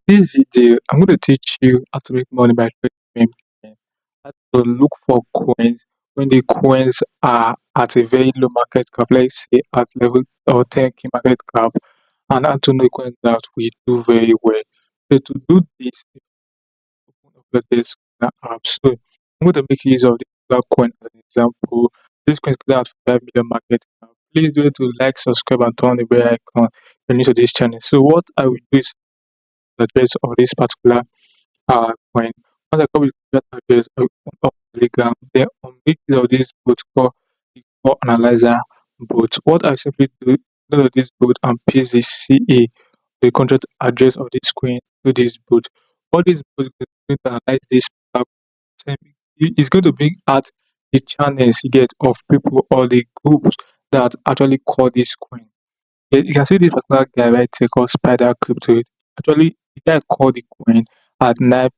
This video, I'm going to teach you how to make money by trading meme. How to look for coins when the coins are at a very low market cap, let's say at level or 10K market cap, and how to know coins that we do very well. So to do this, open up your desk app. So I'm going to make use of this particular coin as an example. This coin is at 5 million market cap. Please do it to like, subscribe, and turn on the bell icon if you're new to this channel. So what I will do is the address of this particular coin. Once I copy that address, I will open up Telegram. Then on make use of this bot called analyzer bot. What I simply do, download this bot and paste the CA, the contract address of this coin to this bot. What this bot is going to analyze this it's going to bring out the channels you get of people or the groups that actually call this coin. You can see this particular guy right here called Spider Crypto. Actually, the guy called the coin at 9.8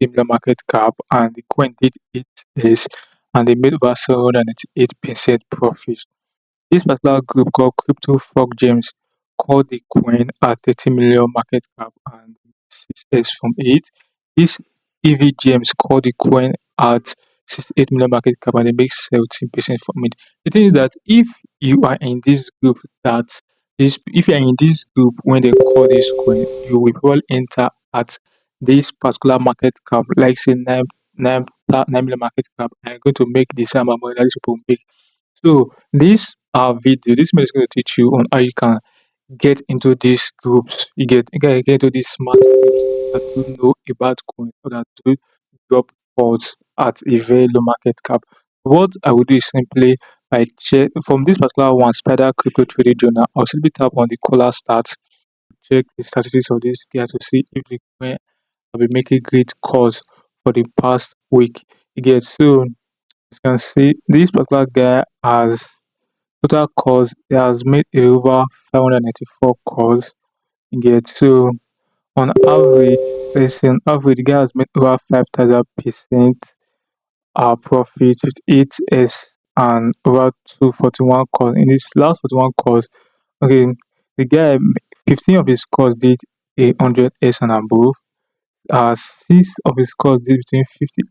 million market cap, and the coin did 8 days, and they made over 788% profit. This particular group called Crypto Frog James called the coin at 30 million market cap and 6x from it. This EV James called the coin at 68 million market cap and they make 17% from it. The thing is that you are in this group that if you are in this group when they call this coin, you will probably enter at this particular market cap, like say 9 million market cap, and you're going to make the same amount that these people make. So this this video is going to teach you on how you can get into these groups. You get into these smart groups that do know about coins or that do drop calls at a very low market cap. What I will do is simply I check from this particular one, Spider Crypto Trading Journal. I'll simply tap on the color stats, check the statistics of this guy to see if the coin have been making great calls for the past week. You get so you can see this particular guy has total calls. He has made over 594 calls. You get so on average, let's say on average, the guy has made over 5,000% profit with 8s and over 241 calls. In his last 41 calls, okay, the guy 15 of his calls did 100s and above. 6 of his calls did between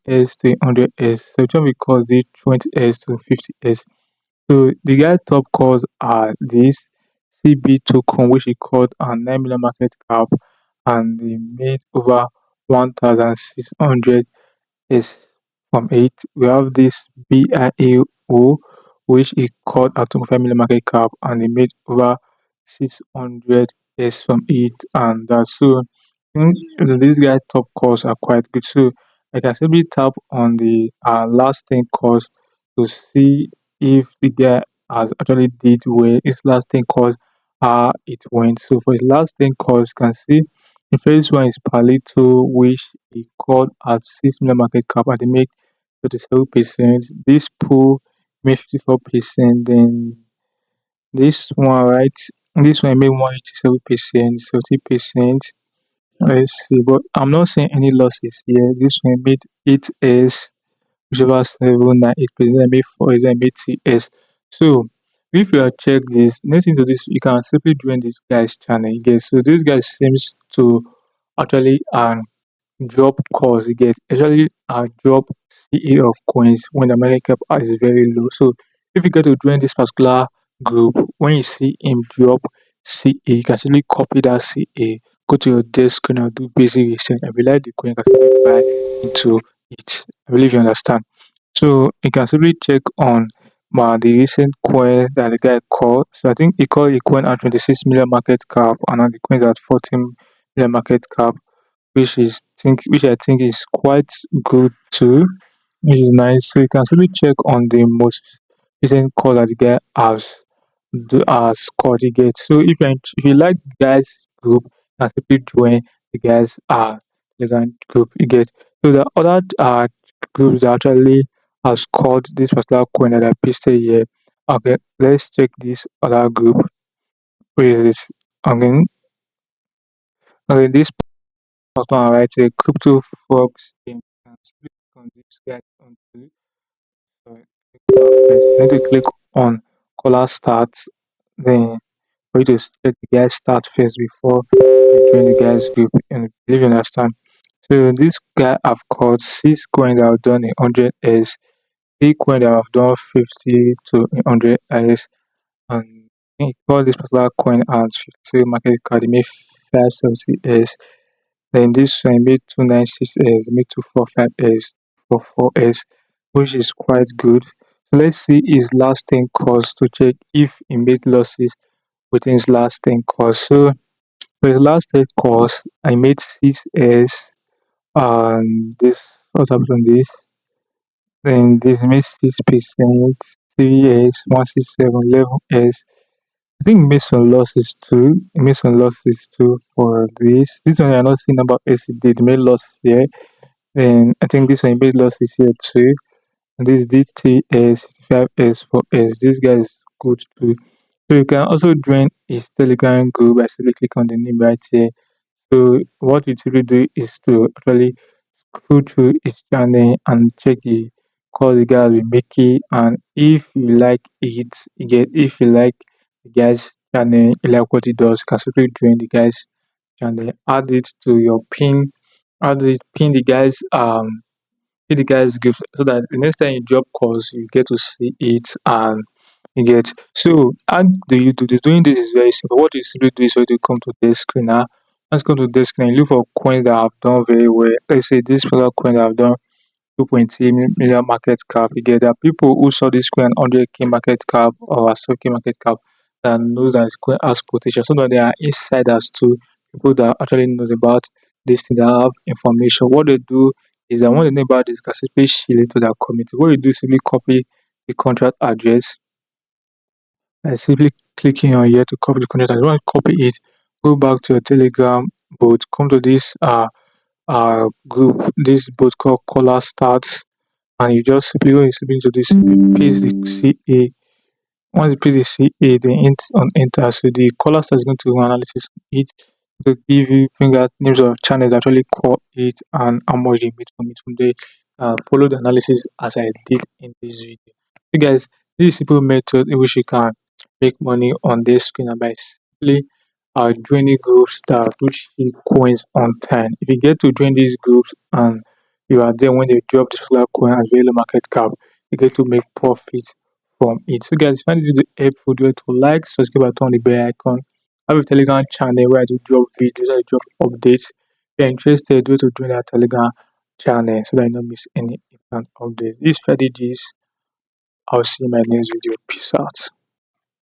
50s to 100s. 17 of his calls did 20s to 50s. So the guy top calls are this CB token, which he called a 9 million market cap, and they made over 1,600 is from it. We have this BIAO, which he called a 25 million market cap, and they made over 600 is from it, and that's so. These guys top calls are quite good. So I can simply tap on the last 10 calls to see if the guy has actually did well. His last 10 calls it went. So for his last 10 calls, you can see the first one is Palito, which he called at 6 million market cap and they make 37%. This pool made 54%. Then this one, right? This one made 187%, 70%. Let's see, but I'm not seeing any losses here. This one made 8s, whichever 798%, I made 4 I made 3s. So if you are check this, next into this, you can simply join this guy's channel. Again. So this guy seems to actually drop calls. You get actually drop CA of coins when the market cap is very low. So if you get to join this particular group, when you see him drop CA, you can simply copy that CA, go to your desk and do basic research. I like the coin, you can simply buy into it. I believe you understand. So you can simply check on the recent coin that the guy called. So I think he called a coin at 26 million market cap and now the coin is at 14 million market cap, which I think is quite good too, which is nice. So you can simply check on the most recent call that the guy has scored you get. So if you like the guys group, you can simply join the guys Telegram group you get. So the other groups that actually has scored this particular coin that I pasted here. Okay, let's check this other group. Where is this? Again, okay, this button right here, crypto frogs game. And click on this guy on the sorry, first. You need to click on color start, then for you to check the guy start first before you join the guys group and believe you understand. So this guy have caught 6 coins that have done 100s, 3 coins that have done 50 to 100s, and he called this particular coin as 50 market card. He made 570s. Then this one he made 296s, made 245s, 44s, which is quite good. So let's see his last 10 calls to check if he made losses within his last 10 calls. So for his last 10 calls, I made 6s, and this what happened on this? Then this made 6%, 3s, 167, 11s. I think it made some losses too. It made some losses too for this. This one I are not seeing about S. It did made losses here. Then I think this one made losses here too. And this DTS 55S for S. This guy is good too. So you can also join his Telegram group by simply click on the name right here. So what you typically do is to actually scroll through his channel and check the call the guys will make it, and if you like it, you get if you like the guy's channel, you like what he does, you can simply join the guy's channel, add it to your pin, add it, pin the guy's gift so that the next time you drop calls you get to see it, and you get. So how do you do this? Doing this is very simple. What you simply do is when you come to this screen now. Let's go to this screen. Look for coins that have done very well. Let's say this particular coin that have done 2.3 million market cap. You get that people who saw this coin 100k market cap or 7k market cap that knows that this coin has potential. So that they are insiders too, people that actually knows about this thing, that have information. What they do is that when they know about this, they can simply share it to their community. What you do is simply copy the contract address by simply clicking on here to copy the contract address. When you copy it, go back to your Telegram bot, come to this group, this bot called Color Starts, and you just simply when you slip into this, you paste the CA. Once you paste the CA, then on enter. So the caller star is going to do analysis on it to give you finger names of channels, actually call it, and how much you made from it from there. Follow the analysis as I did in this video. So guys, this is simple method in which you can make money on this screen by simply joining groups that which hit coins on time. If you get to join these groups and you are there when they drop this particular coin at very low market cap, you get to make profit from it. So guys, if you find this video helpful, do it to like, subscribe, and turn on the bell icon. I have a Telegram channel where I do drop videos, I drop updates. If you're interested, do it to join our Telegram channel so that you don't miss any important update. This strategies, I'll see you in my next video. Peace out.